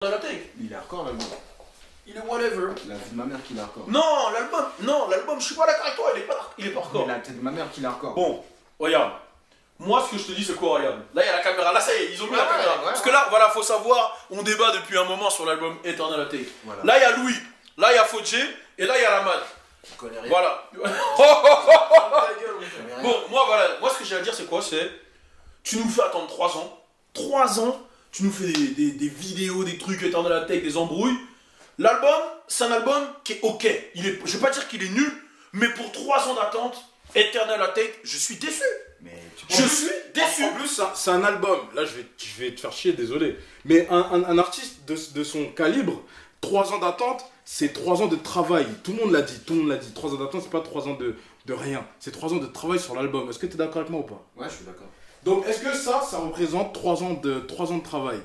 dans la take. Il est hardcore l'album. Il est whatever. La vie de ma mère qu'il est hardcore. Non, l'album, je suis pas d'accord avec toi, il est pas hardcore. Mais la tête de ma mère qu'il est hardcore. Bon, regarde. Moi, ce que je te dis, c'est quoi, regarde. Là, il y a la caméra. Là, ça y est, ils ont mis la caméra. Ouais, parce que là, voilà, faut savoir, on débat depuis un moment sur l'album Eternal Atake. Voilà. Là, il y a Louis. Là, il y a Fodjé. Et là, il y a la Mad. Je connais rien. Voilà. Bon, moi, voilà. Moi, ce que j'ai à dire, c'est quoi? C'est. Tu nous fais attendre 3 ans. 3 ans. Tu nous fais des vidéos, des trucs Eternal Atake, des embrouilles. L'album, c'est un album qui est ok. Je vais pas dire qu'il est nul, mais pour 3 ans d'attente, Eternal Atake, je suis déçu. Je suis déçu. En plus, c'est un album. Là, je vais te faire chier, désolé. Mais un artiste de son calibre, 3 ans d'attente, c'est 3 ans de travail. Tout le monde l'a dit. 3 ans d'attente, c'est pas 3 ans de rien. C'est 3 ans de travail sur l'album. Est-ce que tu es d'accord avec moi ou pas? Ouais, je suis d'accord. Donc, est-ce que ça représente 3 ans de travail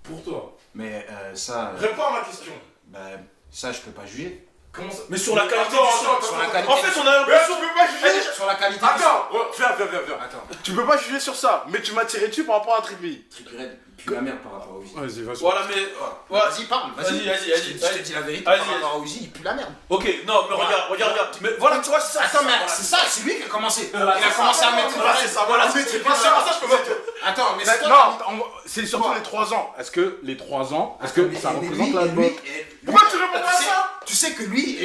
pour toi? Mais ça. Réponds à ma question. Bah, ça, je peux pas juger. Comment ça? Mais sur la qualité du Attends, son. sur la qualité En fait, on a Mais l'impression. tu peux pas juger. Sur la qualité. Attends, viens. Attends. Tu peux pas juger sur ça, mais tu m'as tiré dessus par rapport à Trippy. Trippy Red pue la merde par rapport à Uzi. Vas-y. Voilà, mais. Ouais. Vas-y, parle. Vas-y. Je te dis la vérité. Vas-y, Par rapport à Uzi, il pue la merde. Ok, non, mais regarde. Mais voilà, tu vois, c'est ça. Attends, mais c'est ça, c'est lui qui a commencé. Il a c'est commencé ça, à mettre. voilà, c'est ça, voilà, c'est c'est pas ça, je peux pas. Attends, mais c'est toi. Non, c'est surtout les 3 ans. Est-ce que les 3 ans, est-ce que Mais ça lui, représente et l'album? lui, Pourquoi tu réponds pas à sais- ça? Tu sais que lui,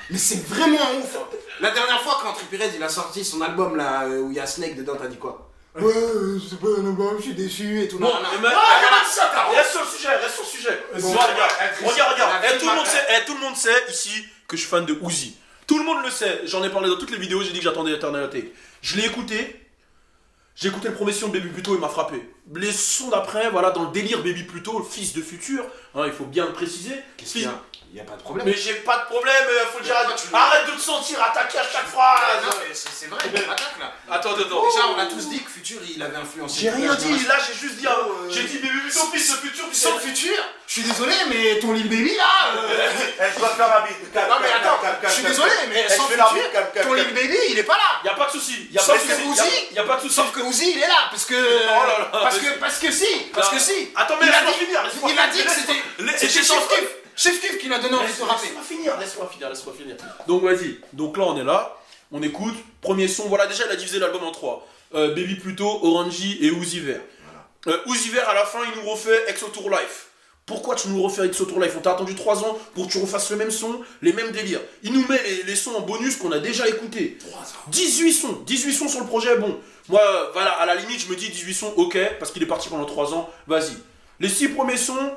mais c'est vraiment un ouf. La dernière fois, quand Trippy Red il a sorti son album là, où il y a Snake dedans, t'as dit quoi? Ouais, c'est pas un album, je suis déçu et tout. Bon, non, non. mais reste sur le sujet. Bon, Regarde. la vie Tout le monde sait ici que je suis fan de Uzi. Tout le monde le sait. J'en ai parlé dans toutes les vidéos. J'ai dit que j'attendais Eternal Atake. Je l'ai écouté. J'ai écouté le premier son de Baby Pluto, il m'a frappé. Les sons d'après, voilà, dans le délire Baby Pluto, le fils de Futur, hein, il faut bien le préciser. Qu'est-ce qu'il y a? Il y a pas de problème. Mais j'ai pas de problème, faut le dire. tu- Arrête de te sentir attaqué à chaque phrase. Non, mais c'est vrai, il attaque là. Attends. Déjà, on a tous dit que Futur il avait influencé. J'ai rien dit, là j'ai juste dit, j'ai dit Baby Pluto, fils de Futur, tu sais. Sans Futur, je suis désolé, mais ton Lil Baby là. Je dois faire ma bite. Non, mais attends, je suis désolé, mais sans Futur, ton Lil Baby il est pas là. Y'a pas de soucis. Sauf que Uzi, y a pas de soucis. Sauf que Uzi il est là, parce que. Parce que si. Attends, mais Il a laisse-moi dit- finir. Il a dit que c'était Chef Kiff qui l'a donné envie de rapper. Laisse-moi finir. Donc vas-y. Donc là on est là, on écoute. Premier son, voilà, déjà il a divisé l'album en 3. Baby Pluto, Orangey et Uzi Vert. Uzi Vert à la fin il nous refait Exo Tour Life. Pourquoi tu nous refais Exo Tour Life? On t'a attendu 3 ans pour que tu refasses le même son, les mêmes délires. Il nous met les sons en bonus qu'on a déjà écoutés. 18 sons sur le projet, bon. Moi, voilà, à la limite, je me dis 18 sons, ok, parce qu'il est parti pendant 3 ans, vas-y. Les 6 premiers sons,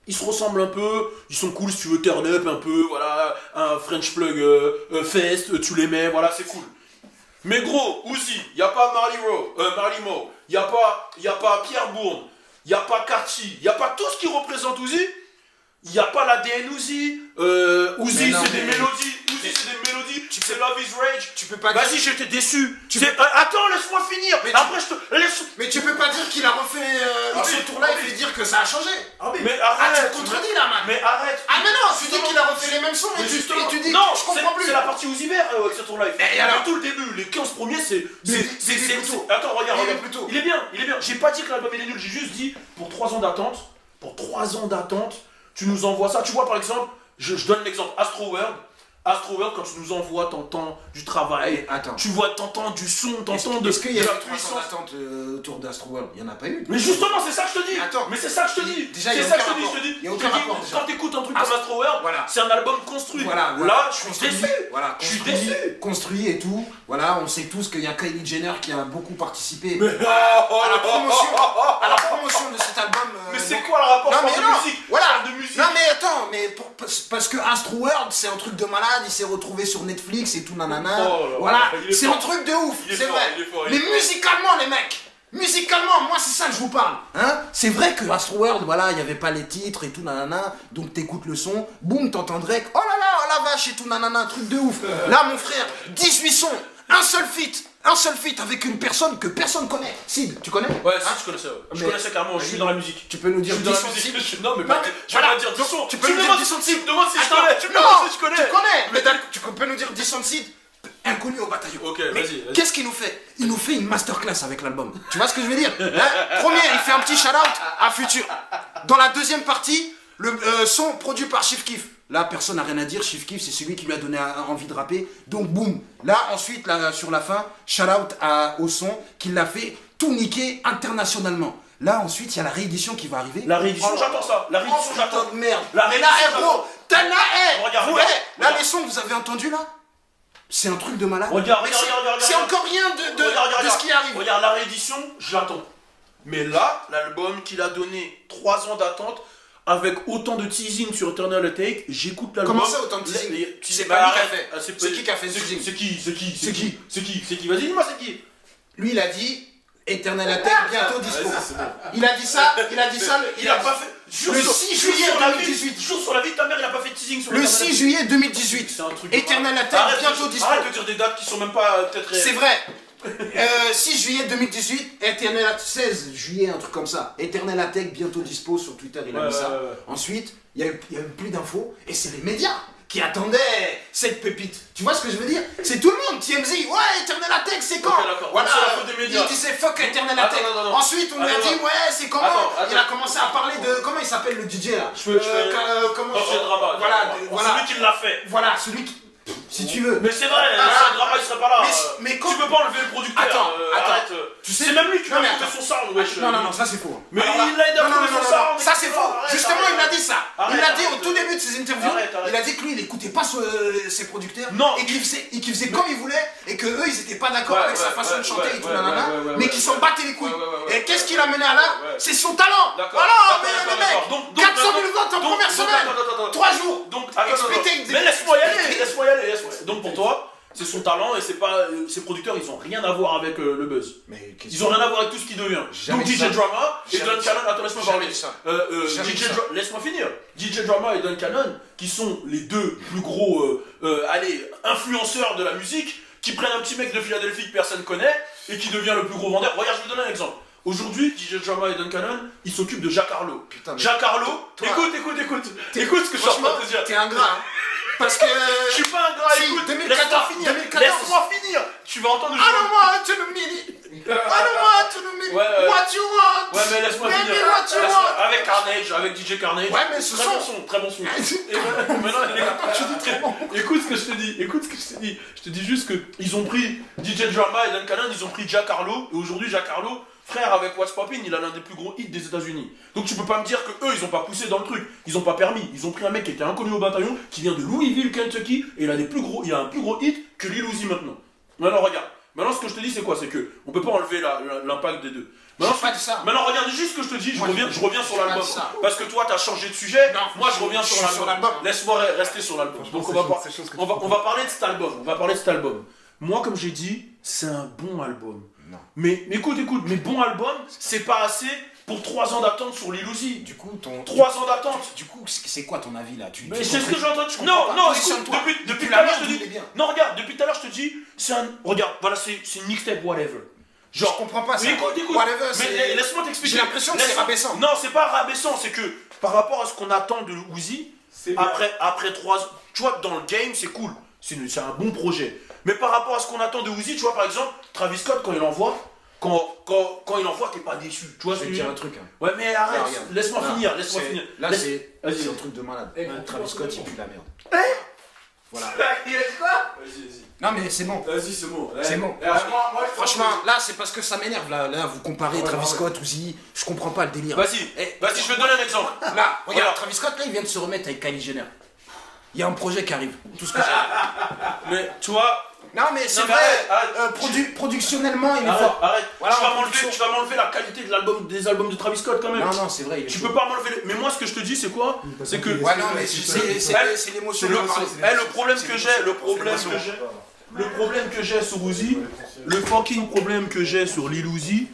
ils se ressemblent un peu, ils sont cool si tu veux turn up un peu, voilà, un French Plug Fest, tu les mets, voilà, c'est cool. Mais gros, Uzi, y a pas Marley Moe, y a pas Pierre Bourne, y a pas Cartier, y a pas tout ce qui représente Uzi, y a pas l'ADN Uzi, Uzi c'est des mélodies, c'est Love is Rage. Tu peux pas dire. Vas-y, j'étais déçu. Attends, laisse-moi finir. Après, je te laisse. Mais tu peux pas dire qu'il a refait ce tour live et dire que ça a changé. Mais Ah, arrête. tu te contredis là, man. Mais arrête. Ah, mais non, tu dis qu'il a refait les mêmes sons et tu dis. Non, je comprends plus. c'est la partie Uzi Vert avec ce tour live. Et alors tout le début, les 15 premiers, c'est. Plutôt. Attends, regarde. Plutôt. Il est bien. J'ai pas dit que l'album est nul, j'ai juste dit pour 3 ans d'attente. Tu nous envoies ça. Tu vois, par exemple, je donne l'exemple Astro World, quand tu nous envoies, t'entends du travail. Attends. Tu vois, t'entends du son, t'entends de. Est-ce qu'il y a de eu la 300 puissance. d'attente autour d'Astro World? Il y en a pas eu. Mais justement, c'est ça que je te dis. Attends. Mais c'est ça que je te dis. Déjà, c'est il y a ça que aucun je te dis. rapport. Je te dis. Il y a aucun rapport, déjà. Quand t'écoutes un truc comme Astro World, Voilà. c'est un album construit. Voilà. Là, je suis déçu. Voilà, Je suis déçu. construit et tout. Voilà, on sait tous qu'il y a Kylie Jenner qui a beaucoup participé Mais à la promotion de cet album. Mais c'est quoi le rapport? Non, Je mais parle non. de musique. Voilà. Je parle de musique. Non mais attends, parce que Astro World c'est un truc de malade, il s'est retrouvé sur Netflix et tout nanana. Oh là là, voilà, il est c'est fort. un truc de ouf, Il est c'est fort, vrai. il est fort, il Mais est fort. musicalement les mecs, musicalement, moi c'est ça que je vous parle. Hein, c'est vrai que Astro World, voilà, il n'y avait pas les titres et tout nanana, donc t'écoutes le son, boum, t'entends Drake, oh là là, oh la vache et tout nanana, un truc de ouf. Là mon frère, 18 sons, un seul feat avec une personne que personne connaît. Sid, tu connais? Ouais, si, je connaissais. Je Mais- connaissais carrément, je suis dans la musique. Tu peux nous dire Je suis dans 10 la sons de musique. Sid? Non, mais Non, mais je vais voilà. pas dire 10 sons. Tu peux Tu nous me dire demandes 10 sons de si Sid? tu me demandes si je Attends, connais. Tu me non, demandes si je connais. Tu connais, mais tu peux nous dire 10 sons de Sid? Inconnu au bataillon. Ok, Mais vas-y. qu'est-ce qu'il nous fait? Il nous fait une masterclass avec l'album. Tu vois ce que je veux dire? Hein? Premier, il fait un petit shout-out à Futur. Dans la deuxième partie, le son produit par Chief Keef. Là, personne n'a rien à dire. Chief Keef, c'est celui qui lui a donné envie de rapper. Donc, boum. Là, ensuite, là, sur la fin, shout out au son qui l'a fait tout niquer internationalement. Là, ensuite, il y a la réédition qui va arriver. La réédition, j'attends ça. La réédition, j'attends. De merde. La Mais là, gros, t'as là, regarde, là, les sons que vous avez entendus là, c'est un truc de malade. Regarde. C'est encore rien de ce qui arrive. Regarde, la réédition, je l'attends. Mais là, l'album qu'il a donné 3 ans d'attente, avec autant de teasing sur Eternal Atake, j'écoute l'album. Comment ça, autant de teasing? C'est Bah, pas lui qui a arrête. fait. C'est qui qui a fait ce teasing? C'est qui Vas-y, dis-moi, c'est qui? Lui, il a dit Eternal Atake bientôt dispo. Il a dit ça, Il a pas fait. Le 6 juillet 2018. Jure sur la vie de ta mère, il a pas fait de teasing sur Le 6 juillet 2018. C'est un truc. Eternal Atake bientôt dispo. Arrête de dire des dates qui sont même pas peut-être réelles. C'est vrai. 6 juillet 2018, Eternal Atake, 16 juillet, un truc comme ça. Eternal Atake bientôt dispo sur Twitter, il a mis ça. Ensuite, il y a eu plus d'infos et c'est les médias qui attendaient cette pépite. Tu vois ce que je veux dire? C'est tout le monde, TMZ, ouais, Eternal Atake, c'est quand? Voilà, c'est la faute des médias. Il disait fuck Eternal Atake. Ensuite, on lui a dit, ouais, c'est comment? Il a commencé à parler de, comment il s'appelle le DJ là? Comment celui qui l'a fait. Voilà, celui qui... Si tu veux. Mais c'est vrai, le drama il serait pas là. Mais tu peux pas enlever le producteur. Attends. Tu sais, c'est même lui qui a monté son sound, wesh. Non, ça c'est faux. Mais il l'a aidé à trouver son sound. Ça c'est faux. Justement, il a dit ça. Il l'a dit au tout début de ses interviews. Il a dit que lui, il écoutait pas ses producteurs. Non. Et qu'il faisait comme il voulait. Et que eux, ils étaient pas d'accord avec sa façon de chanter et tout, nanana. Mais qu'ils s'en battaient les couilles. Et qu'est-ce qu'il a mené à là? C'est son talent. Voilà, mais mec. 400 000 ventes en première semaine. 3 jours. Donc, mais laisse-moi y aller. Donc pour toi, c'est son talent et c'est pas ses producteurs, ils ont rien à voir avec le buzz. Ils ont rien à voir avec tout ce qui devient. Donc DJ Drama et Don Cannon, attends laisse-moi parler. Laisse-moi finir. DJ Drama et Don Cannon, qui sont les deux plus gros influenceurs de la musique, qui prennent un petit mec de Philadelphie que personne connaît et qui devient le plus gros vendeur. Regarde, je vais te donner un exemple. Aujourd'hui, DJ Drama et Don Cannon, ils s'occupent de Jack Harlow. Jack Harlow, écoute ce que je suis en train de te dire. T'es ingrat. Parce que. Je suis pas un gars, écoute, 2014. Laisse-moi finir. Tu vas entendre. I don't want to know me. What you want. Ouais, mais laisse-moi finir. Avec Carnage, avec DJ Carnage. Ouais, mais ce son. Très bon son. Écoute ce que je te dis. Je te dis juste que ils ont pris DJ Drama et Don Cannon, ils ont pris Jack Harlow. Et aujourd'hui, Jack Harlow, frère, avec What's Poppin', il a l'un des plus gros hits des États-Unis. Donc tu peux pas me dire que eux, ils ont pas poussé dans le truc. Ils ont pas permis. Ils ont pris un mec qui était inconnu au bataillon, qui vient de Louisville, Kentucky, et il a un plus gros hit que Lil Uzi maintenant. Maintenant, regarde. Maintenant, ce que je te dis, c'est quoi? C'est que on peut pas enlever l'impact des deux. Maintenant, regarde juste ce que je te dis. Je reviens sur l'album. Parce que toi, t'as changé de sujet. Moi, je reviens sur l'album. Laisse-moi rester sur l'album. Donc, on va parler de cet album. Moi, comme j'ai dit, c'est un bon album. Non. Mais écoute, mais bon album, c'est pas assez pour 3 ans d'attente sur Lil Uzi. Du coup, 3 ans d'attente. Du coup, c'est quoi ton avis là? Mais c'est ce que j'ai entendu. Non, écoute, depuis tout à l'heure, je te dis. Non, regarde, depuis tout à l'heure, je te dis, regarde, voilà, c'est une mixtape, whatever. Genre, je comprends pas ça. Écoute, whatever, mais laisse-moi t'expliquer. J'ai l'impression que c'est rabaissant. Non, c'est pas rabaissant, c'est que par rapport à ce qu'on attend de Uzi, après 3 ans, tu vois, dans le game, c'est cool. C'est un bon projet. Mais par rapport à ce qu'on attend de Uzi, tu vois, par exemple, Travis Scott, quand il envoie, t'es pas déçu. Tu vois, je vais te dire un truc. Hein. Ouais, mais arrête, laisse-moi finir. Là, c'est un truc de malade. Travis Scott, il pue la merde. Voilà. Il a dit quoi? Vas-y. Non, mais c'est bon. Vas-y, c'est bon. C'est bon. Franchement, là, c'est parce que ça m'énerve. Là, vous comparez Travis Scott, Uzi. Je comprends pas le délire. Vas-y, je vais te donner un exemple. Là, regarde, Travis Scott, là, il vient de se remettre avec Kylie Jenner. Il y a un projet qui arrive. Tout ce que j'ai. Mais, tu vois. Non, mais c'est vrai. Productionnellement, il est fort. Arrête. Voilà, tu vas m'enlever la qualité des albums de Travis Scott quand même. Non, c'est vrai. Tu peux pas m'enlever. Mais moi, ce que je te dis, c'est quoi? C'est que. Ouais, non, mais c'est l'émotion. Le problème que j'ai sur Uzi, le fucking problème que j'ai sur Lil Uzi,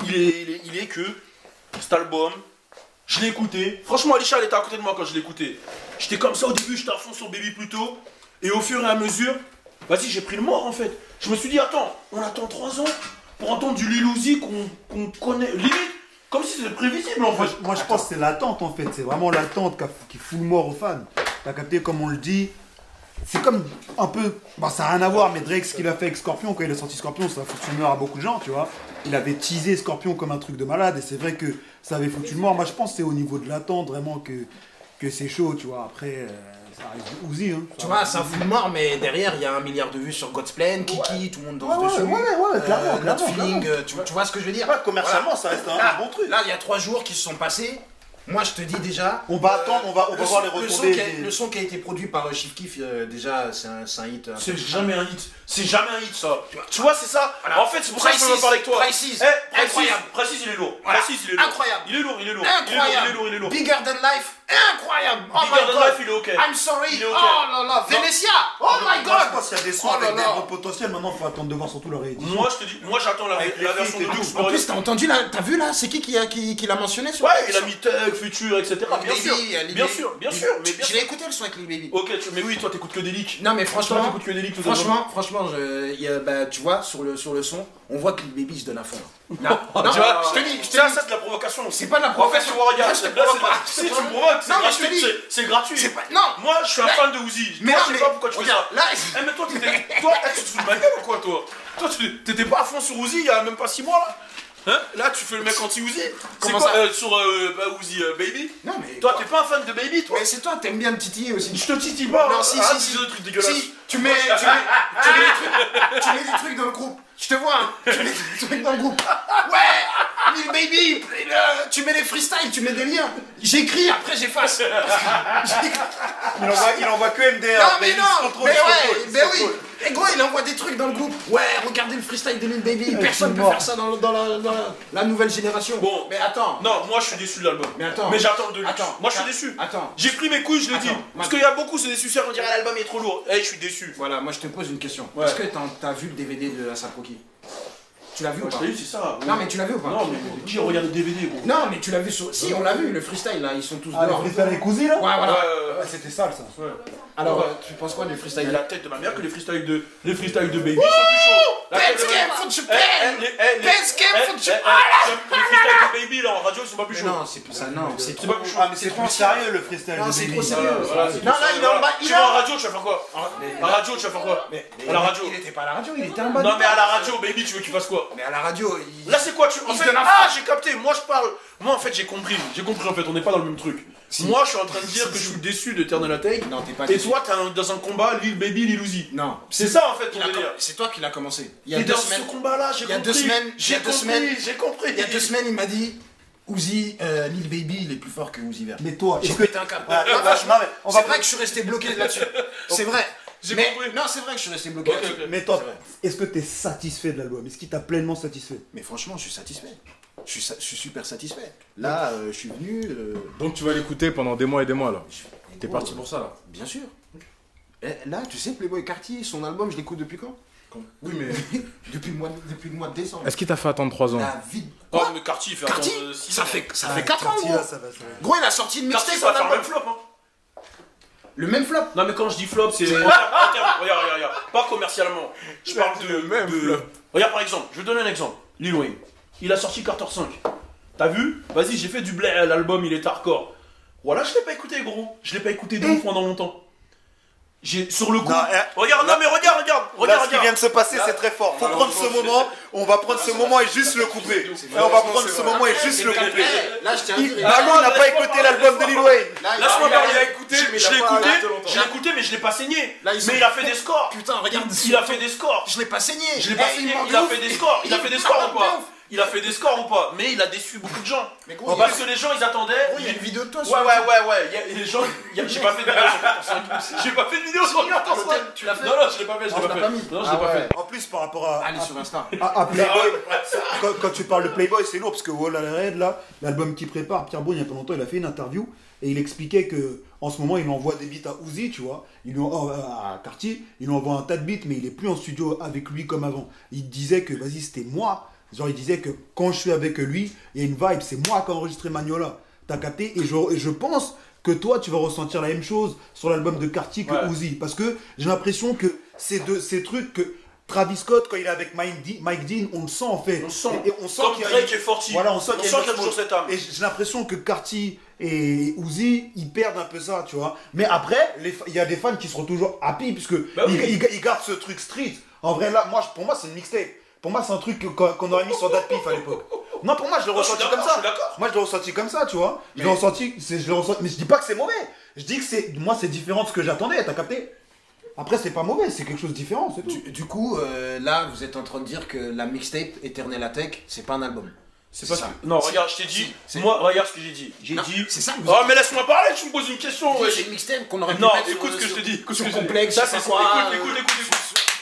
il est que cet album, je l'ai écouté. Franchement, Alisha, elle était à côté de moi quand je l'ai écouté. J'étais comme ça au début, j'étais à fond sur Baby Pluto. Et au fur et à mesure, vas-y, j'ai pris le mort en fait. Je me suis dit, attends, on attend 3 ans pour entendre du Lil Uzi qu'on connaît. Limite, comme si c'était prévisible en fait. Moi je pense que c'est l'attente en fait. C'est vraiment l'attente qui fout le mort aux fans. T'as capté comme on le dit. C'est comme un peu. Bon, ça n'a rien à voir, mais Drake, ce qu'il a fait avec Scorpion, quand il a sorti Scorpion, ça a foutu le mort à beaucoup de gens, tu vois. Il avait teasé Scorpion comme un truc de malade, et c'est vrai que ça avait foutu le mort. Moi, je pense que c'est au niveau de l'attente vraiment que c'est chaud, tu vois. Après, ça reste Uzi. Hein. Tu vois, ça fout le mort, mais derrière, il y a 1 milliard de vues sur God's Plan, Kiki, tout le monde danse Ouais, dessus. ouais, clairement, Not Feeling, tu vois ce que je veux dire? Ouais, commercialement, ça reste un bon truc. Là, il y a 3 jours qui se sont passés. Moi, je te dis déjà. On va attendre, on va voir les retombées. Le son qui a été produit par Chief Keef, déjà, c'est un hit. C'est jamais un hit. C'est jamais un hit, ça. Tu vois, c'est ça. Voilà. En fait, c'est pour ça que je veux parler avec toi. Prices. Incroyable. Précise, il est lourd. Voilà. Précise, il est lourd. Incroyable. Il est lourd, il est lourd. Incroyable. Il est lourd. Bigger Than Life. Incroyable. Oh Bigger my Than God. Life, il est ok. I'm sorry. Il est ok. Oh là là. Venetia. Oh my Moi, je God. pense qu'il y a des sons Oh là avec des là. gros potentiels. Maintenant, il faut attendre de voir surtout leur réédition. Moi, je te dis, moi, j'attends la Avec les version de feats et Luxe. tout. En plus, t'as entendu là, t'as vu là, c'est qui l'a mentionné sur Ouais, il a mis Tech, Futur, etc. Lil Bien sûr. Baby, Lil Bien Baby. sûr, bien sûr. Mais bien Je sûr. l'ai écouté le son avec Lil Baby. Ok, mais oui, toi, t'écoutes que des leaks. Non mais Toi, franchement, t'écoutes que des leaks. tout franchement, tu vois sur le son, on voit que Lil Baby se donne à fond. Là. Non, Tu vois, je te dis, ça, c'est de la provocation. c'est pas de la En fait, provocation. tu vois, regarde, Je te là, c'est provoque pas. si tu me provoques, c'est Non, mais je te gratuit. dis. C'est gratuit. C'est pas- non. Moi, je suis un Là- fan de Uzi. Mais Toi, non, je sais mais pas pourquoi tu fais ça. regarde, là, Eh, mais toi, tu te fous de ma gueule ou quoi, toi? Toi, t'étais pas à fond sur Uzi il y a même pas 6 mois, là? Hein? Là, tu fais le mec anti-Uzi? C'est Comment quoi, ça sur Uzi Baby? Non mais Toi, t'es pas un fan de Baby, toi? mais c'est toi, t'aimes bien me titiller aussi. Je te titille pas. Non, hein. si, Arrête si, de dire des trucs dégueulasses. Si, tu mets des trucs dans le groupe. Je te vois, hein. Tu mets des trucs dans le groupe. Ouais, Lil Baby, tu mets les freestyles, tu mets des liens. J'écris, après j'efface. Il envoie que MDR. Non mais non, Contrôle, mais ouais, contrôle, mais oui. contrôle. Et gros, il envoie des trucs dans le groupe. Ouais, regardez le freestyle de Lil Baby. Personne peut mort. faire ça dans la nouvelle génération. Bon. Mais attends. Non, moi, je suis déçu de l'album. Mais attends. Mais j'attends le Deluxe. Attends. Moi, je suis déçu. Attends. J'ai pris mes couilles, je le dis. Attends. Parce qu'il y a beaucoup, c'est des suceurs qui vont dire ah, l'album est trop lourd. Eh, je suis déçu. Voilà, moi je te pose une question. Ouais. Est-ce que t'as vu le DVD de Asap Rocky? Tu l'as vu ou Moi, pas? je t'ai dit, c'est ça. Non mais tu l'as vu ou pas? Non, mais qui regarde le DVD, gros? Non mais tu l'as vu sur... Si, on l'a vu, le freestyle là, ils sont tous Ah, le dehors. freestyle avec Uzi là Ouais, voilà. Ouais, c'était sale ça. Alors, tu penses quoi du freestyle? Il a la tête de ma mère que les freestyles de Baby sont plus chauds. La tête de ma mère. faut que tu payes! faut que tu... Les freestyles de Baby là en radio ils sont pas plus Mais chauds. non, c'est ça, non, c'est C'est trop... pas plus chaud. Ah, mais c'est plus sérieux le freestyle. Non, de c'est Baby. trop sérieux. Voilà, Non, là, il est en bas, Tu il vas en est radio, tu vas faire quoi? À la radio, tu vas faire quoi? À la radio. Il était pas à la radio, il était en bas. Non mais à la radio, Baby, tu veux qu'il fasse quoi? Mais à la radio, il... Là c'est quoi tu... En Il fait, se donne à ah fond. j'ai capté, moi je parle. Moi en fait j'ai compris en fait, on n'est pas dans le même truc. Moi je suis en train de dire que je suis déçu de Eternal Attack. Non, t'es pas Et déçu. toi t'es dans un combat Lil Baby, Lil Uzi. Non. C'est ça en fait ton Il a délire. C'est toi qui l'as commencé. Il y a Et 2 dans semaines. ce combat là, j'ai Il y a compris. 2 semaines. J'ai compris, j'ai compris. Il y a 2 semaines, il m'a dit Uzi, Lil Baby, il est plus fort que Uzi Vert. Mais toi, J'ai est-ce que pété un câble. Ouais, Non, ouais, franchement, non, mais on va c'est vrai que je suis resté bloqué là-dessus. C'est vrai. J'ai Mais compris. non, c'est vrai que je suis resté bloqué Ok, là-dessus. ok. Mais toi, C'est vrai. est-ce que t'es satisfait de l'album? Est-ce qu'il t'a pleinement satisfait? Mais franchement, je suis satisfait. Je suis super satisfait. Là, je suis venu. Donc tu vas l'écouter pendant des mois et des mois là. T'es parti pour ça là. Bien sûr. Et là, tu sais, Playboy Cartier, son album, je l'écoute depuis quand? Oui mais. Depuis le mois de décembre. Est-ce qu'il t'a fait attendre 3 ans? La vie. Oh mais Cartier il fait Cartier, attendre 6 ça ans. fait 4 ans, Cartier, gros. là, ça va, ça va. Gros, il a sorti une Cartier mixtape ça en va faire le album. même flop hein. Le même flop. Non mais quand je dis flop c'est regarde, pas commercialement. Je parle de regarde par exemple, je vais te donner un exemple. Lil Wayne, il a sorti Carter 5. T'as vu? Vas-y, j'ai fait du blé, l'album il est hardcore. Voilà, je l'ai pas écouté gros. Je l'ai pas écouté de ouf pendant longtemps. J'ai sur le coup. Non, Regarde, là- non mais regarde. Là, ce qui vient de se passer, c'est très fort. Faut prendre ce moment, on va prendre ce moment et juste le couper. Et on va prendre ce moment et juste le couper. Là, je tiens à dire. Balou n'a pas écouté l'album de Lil Wayne. Laisse-moi parler, il a écouté, mais je l'ai il a pas écouté, arrêté longtemps. je l'ai écouté mais je l'ai pas saigné. Là, ils sont- Mais il a fait des scores. Putain, regarde. Il a fait des scores. Je l'ai pas saigné. Je l'ai pas saigné. Il a fait des scores. Il a fait des scores ou pas? Il a fait des scores ou pas? Mais il a déçu beaucoup de gens. Mais gros, Parce que les gens ils attendaient. il y a une vidéo de toi Ouais, sur ouais. Les gens. J'ai pas fait de vidéo sur Carter 5. J'ai pas fait de vidéo sur Carter 5. Tu l'as fait? Non, je l'ai pas fait. Je Ah, l'ai tu pas l'as fait. pas mis. Non, je Ah l'ai pas ouais. fait. En plus, par rapport à Allez sur Insta. Playboy, quand tu parles de Playboy, c'est lourd parce que Wall Red, là, l'album qu'il prépare, Pierre Bourne, il y a pas longtemps, il a fait une interview et il expliquait que en ce moment, il envoie des beats à Uzi, tu vois, à Cartier, il lui envoie un tas de beats, mais il est plus en studio avec lui comme avant. Il disait que, vas-y, c'était moi. Genre, il disait que quand je suis avec lui, il y a une vibe, c'est moi qui ai enregistré Magnola. T'as capté? Et je pense que toi, tu vas ressentir la même chose sur l'album de Cartier que Ouais. Uzi. Parce que j'ai l'impression que ces trucs que Travis Scott, quand il est avec Mike Dean, on le sent en fait. On sent. Et on sent Comme qu'il y a Drake est forti. Voilà, on sent On qu'il y sent a, qu'il y a toujours cette âme. Et j'ai l'impression que Cartier et Uzi, ils perdent un peu ça, tu vois. Mais après, il y a des fans qui seront toujours happy, puisque Bah oui. ils gardent ce truc street. En vrai, là, pour moi, c'est une mixtape. Pour moi, c'est un truc qu'on aurait mis sur Dat Pif à l'époque. Non, pour moi, je l'ai Moi, je suis ressenti comme d'accord, ça. je suis d'accord. Moi, je l'ai ressenti comme ça, tu vois. Je l'ai ressenti, mais je dis pas que c'est mauvais. Je dis que moi, c'est différent de ce que j'attendais, t'as capté? Après, c'est pas mauvais, c'est quelque chose de différent, c'est tout. Du coup, là, vous êtes en train de dire que la mixtape Eternal Attack, c'est pas un album. C'est pas ça. que... Non, regarde, je t'ai dit. c'est- Moi, regarde ce que j'ai dit. J'ai Non, dit. c'est ça que vous Oh, mais laisse-moi parler, tu me poses une question. ouais. C'est une mixtape qu'on aurait pu Non, mettre écoute sur- ce que je te dis. Écoute ce sur que je te dis. Complex, Ça, je sais c'est pas quoi, écoute.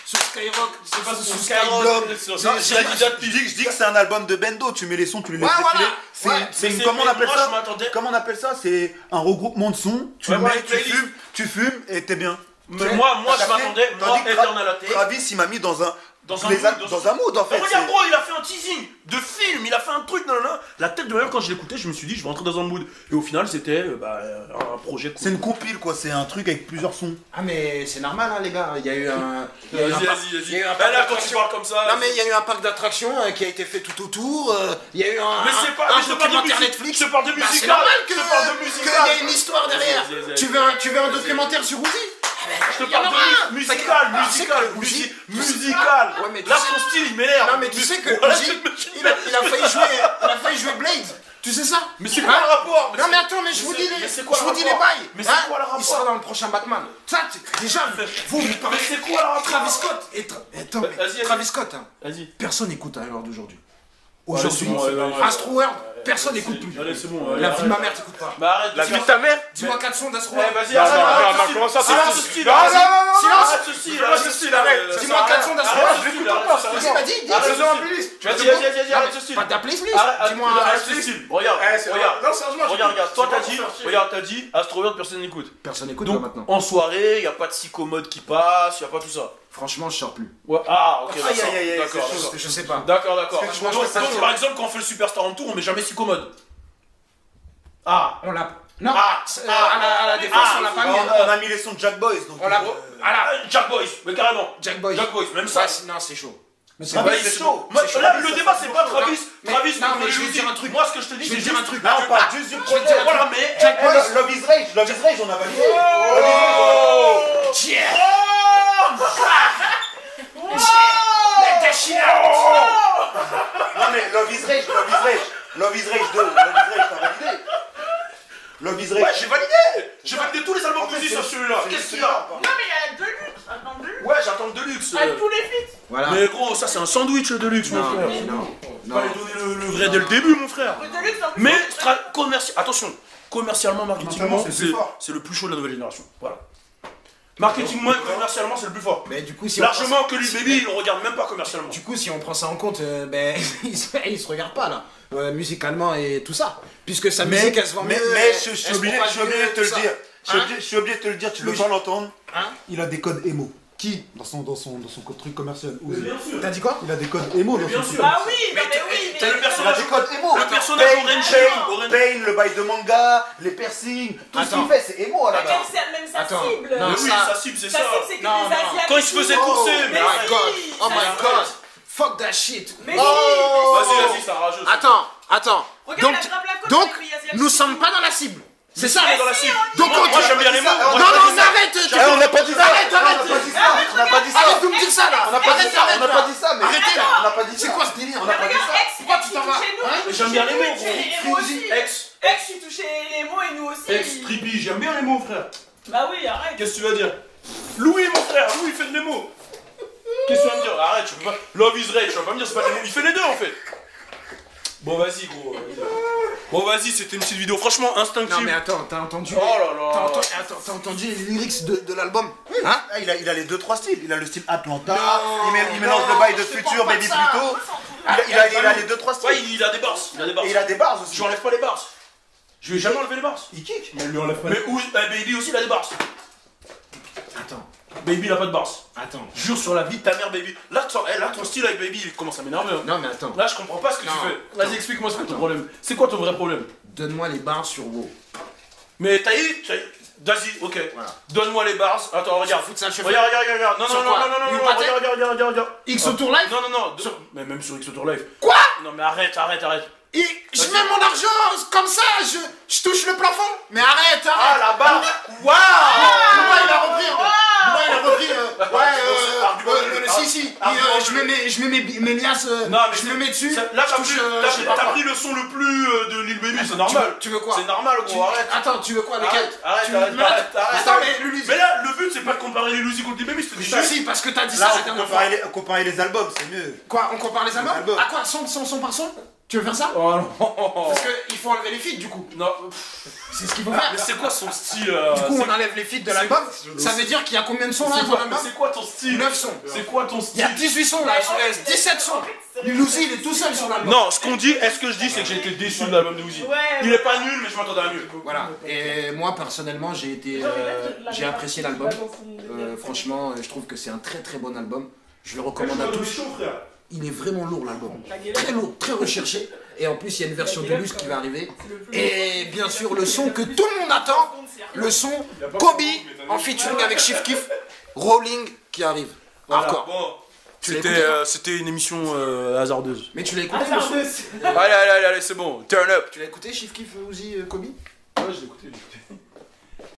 sur Skyrock, C'est pas sur sur Skyblock. Skyrock. Je dis que c'est un album de Bendo, tu mets les sons, tu les laisses Ouais, défiler. voilà. C'est Ouais. c'est une, Mais comment on appelle moi, ça je m'attendais- Comment on appelle ça C'est un regroupement de sons, tu Ouais, le voilà, mets, une playlist. tu fumes et t'es bien. Mais moi, T'as je capté m'attendais. Moi, Tandis que Eternal Attack. Travis, il m'a mis dans un Dans un les mood, a- dans dans un mood en fait. Mais regarde, gros, il a fait un teasing de film, il a fait un truc, non. La tête de même, quand je l'écoutais, je me suis dit, je vais rentrer dans un mood. Et au final, c'était un projet cool. C'est une compile quoi, c'est un truc avec plusieurs sons. Ah, mais c'est normal, hein, les gars. Il y a eu un. il y a Vas-y, eu un vas-y, parc- il y a vas-y. eu un Bah parc là, quand tu d'attractions. parles comme ça. Non, mais il y a eu un parc d'attractions qui a été fait tout autour. Il y a eu un. Mais c'est pas. un Mais je te parle de documentaire musique. Netflix. Je te parle de Bah, c'est musical. normal Je te parle de qu'il y musical. ait une histoire derrière. Vas-y. Tu veux un documentaire sur Uzi? Je te Il y en parle aura un. de musical, Ah, c'est musical, que Uzi- musical. Ouais, mais tu Là, sais- son style, il m'énerve. Non, mais tu sais que Voilà, Uzi, cette machine. il a failli jouer Blade. Tu sais ça? Mais c'est quoi le rapport? Non mais attends, mais je vous dis mais c'est quoi je le vous dis les rapport bails. Mais c'est quoi le rapport Il sera dans le prochain Batman. Ça, déjà, vous parlez. Mais c'est quoi le rapport? Travis Scott et attends, mais Vas-y. Travis Scott, hein. Vas-y. Personne n'écoute à l'heure d'aujourd'hui. Allez, c'est bon, ouais. Astro World, personne n'écoute plus. Allez, c'est bon. La vie de ma mère t'écoute pas. Bah arrête. La vie de ta mère? Dis-moi 4 sons d'Astro Eh, World. vas-y, Non, arrête. non, comment ça, Silence c'est- ce style. Non, non, non, silence. Arrête ce style. Arrête ce style, arrête. Dis-moi 4 sons d'Astro Arrête World. ce je style, l'écoute arrête encore, ce c'est style. Vas-y, dis. Arrête Faisons un ce playlist. style. Vas-y, arrête ce style. Pas ta playlist. Arrête Dis-moi ce style. Regarde, regarde. Non, sérieusement, Regarde, toi c'est t'as pas dit, pour faire chier. regarde, t'as dit, Astro World, personne n'écoute. Personne n'écoute Donc, maintenant. en soirée, y a pas de psychomode qui passe, y a pas tout ça. Franchement, je sors plus. Ouais. Ah, ok, Aïe, d'accord. aïe, aïe, D'accord, c'est chaud. d'accord. Je sais pas. D'accord. Parce que moi, je Donc, fais ça donc, sur- par exemple, quand on fait le Superstar en tour, on met jamais psychomode. Ah. On l'a. Non. Ah. À la défense, on l'a pas mis. On a mis les sons de Jack Boys donc. On l'a. Ah, Jack Boys, mais carrément. Jack Boy. Jack Boys, même ça. Ouais, non, c'est chaud. Mais Ah, Ouais, mais c'est chaud. Moi, C'est chaud. là, le débat, c'est pas Travis. Mais- Travis, non, mais contre je vais Uzi. dire un truc. Moi, ce que je te dis, Je vais c'est dire un juste- truc. Là on parle juste du projet. Voilà, mais. Jack Boy. Love is Rage, on a validé. Yeah. Oh Let that shit out. Non mais Love is Rage 2, Love is Rage, t'as validé. Love is Ouais, Rage. j'ai validé tous les albums de Uzi sur celui-là. Qu'est-ce qu'il y a? Non, mais il y a Deluxe. Attends, Deluxe. Ouais, j'attends le Deluxe. Avec tous les feats. Voilà. Mais gros, ça c'est un sandwich le Deluxe, mon frère. Non. Fallait donner le vrai dès le début, mon frère. Le Deluxe, en plus. Mais attention, commercialement, marketingement, Commercialement, c'est le plus fort. c'est le plus chaud de la nouvelle génération. Voilà. Marketingement et commercialement, c'est le plus fort. Mais du coup, si on Largement prend- que lui baby, il le regarde même pas commercialement. Du coup, si on prend ça en compte, ben, il se regarde pas là, musicalement et tout ça, puisque sa Mais musique elle se vend mieux. je suis elle se obligé propage de te mieux, le tout ça. dire. Hein Je suis obligé de te le dire, tu veux pas l'entendre. il a des codes émo. Qui dans son truc commercial. Uzi. Bien sûr. T'as dit quoi? Il a des codes émo dans bien son sûr. truc. Ah oui, non, mais oui. T'as le mais- Il a personnage. des codes émo. Le personnage Orange. Pain, le bail de manga, les piercings, tout ce Attends. qu'il fait, c'est émo à la Mais base. même sa Attends. cible. Non, Mais oui, ça- sa cible, c'est Sa ça. cible, c'est que Non, des non. Asiatiques. Quand il se faisait courser, Oh mais my arrête. god, oui, oh ça my va. god, fuck that shit. Mais Oh. Vas-y, ça rageuse. Attends. Regarde, Donc, la grave la côte donc, avec les Asiatiques. nous sommes pas dans la cible. C'est ça. On est dans la cible. Donc, Moi, on- j'aime bien les mots. Non, Moi, non, j'aime bien- arrête. On n'a pas dit ça. Arrête, On n'a arrête. pas dit ça. On n'a pas dit ça. Arrête de me dire ça là. On n'a pas dit ça. On n'a pas dit ça. Mais Arrêtez là. on n'a pas dit C'est ça. quoi ce délire? On n'a pas dit Regarde, ça. Ex, Pourquoi Ex, tu il t'en vas? touchait nous, Hein? il Mais j'aime touchait bien les nous, mots, il touchait gros. les mots aussi. Ex, Il touchait les mots et nous aussi. Trippy, j'aime bien les mots, frère. Bah oui, arrête. Qu'est-ce que tu vas dire? Louis, mon frère, Louis, il fait de les mots. Qu'est-ce que tu vas me dire? Arrête, tu peux pas. Love is Rage, tu vas pas me dire c'est pas des mots. Il fait les deux en fait. Bon, vas-y, gros. Bon, vas-y, c'était une petite vidéo franchement instinctive. Non mais attends, t'as entendu? Oh là là. T'as entendu les lyrics de l'album? Hein? Ah, il a les 2-3 styles. Il a le style Atlanta. Non, Il mélange le bail de je te Future, parle pas Baby de ça. Pluto. Il a les 2-3 styles. Ouais, il a des bars. Il a des bars. Et il a des bars aussi. Je lui enlève pas les bars. Je lui ai jamais enlevé les bars. Il kick. Mais lui enlève pas les bars. Mais Baby aussi, il a des bars. Attends, Baby, il a pas de bars. attends. Jure sur la vie de ta mère, Baby. Là, ton style avec Baby, il commence à m'énerver. hein. Non mais attends. Là, je comprends pas ce que Non. tu fais. Vas-y, explique-moi c'est quoi ton problème. C'est quoi ton vrai problème? Donne-moi les barres sur WoW. Mais t'as eu. Vas-y, ok. Voilà. Donne-moi les bars. Attends, regarde. Foot ça, chef. Regarde. Non, Sur non, non, quoi non, non, non, Une non, pâtée regarde. X Tour Live? Non, non, non. Mais même sur X Tour Live. Quoi? Non, mais arrête. Et je mets mon argent comme ça, je touche le plafond. Mais arrête, Ah, arrête. la barre. Waouh. Pourquoi il a repris? Pourquoi il a repris? Le 6 ici, Ah, je mets mes liasses, Non, mais je me mets dessus. Là, je touche, je sais pas t'as quoi. pris le son le plus de Lil Baby, c'est normal. Tu veux quoi? C'est normal, gros, arrête. Attends, tu veux quoi, lequel? Arrête, Tu- arrête, mais arrête, arrête. Attends, mais Luluzi. Mais là, le but, c'est pas de comparer les Luzi contre Lil Baby, c'est de dire. Si, parce que t'as dit ça Là, la dernière fois. comparer les albums, c'est mieux. Quoi, on compare les albums? Les albums. À quoi? Son par son? Tu veux faire ça? Oh non. Parce qu'il faut enlever les feats du coup. Non. C'est ce qu'il faut faire. Mais c'est quoi son style Du coup, on enlève les feats de l'album. Ça veut dire qu'il y a combien de sons là dans l'album? C'est quoi ton style 9 sons. C'est quoi ton Il y a style 18 sons là, 17 sons. Luluzi, il est tout seul sur l'album. Non, ce qu'on dit, est-ce que je dis, c'est que j'ai été déçu de l'album de Uzi. Ouais, Il est pas nul, mais je m'attendais à mieux. Voilà. Et moi personnellement, j'ai apprécié l'album. Franchement, je trouve que c'est un très très bon album. Je le recommande à tous. Il est vraiment lourd l'album. Très lourd, très recherché. Et en plus, il y a une version Deluxe qui va arriver. Et bien sûr, le son que tout le monde attend, le son Kobe en featuring avec Chief Keef, Rolling qui arrive. Hardcore. Bon, Tu l'as écouté, c'était une émission hasardeuse. Mais tu l'as écouté le son? Allez, c'est bon, turn up. Tu l'as écouté Chief Keef, Uzi, Kobe? Ouais, je l'ai écouté.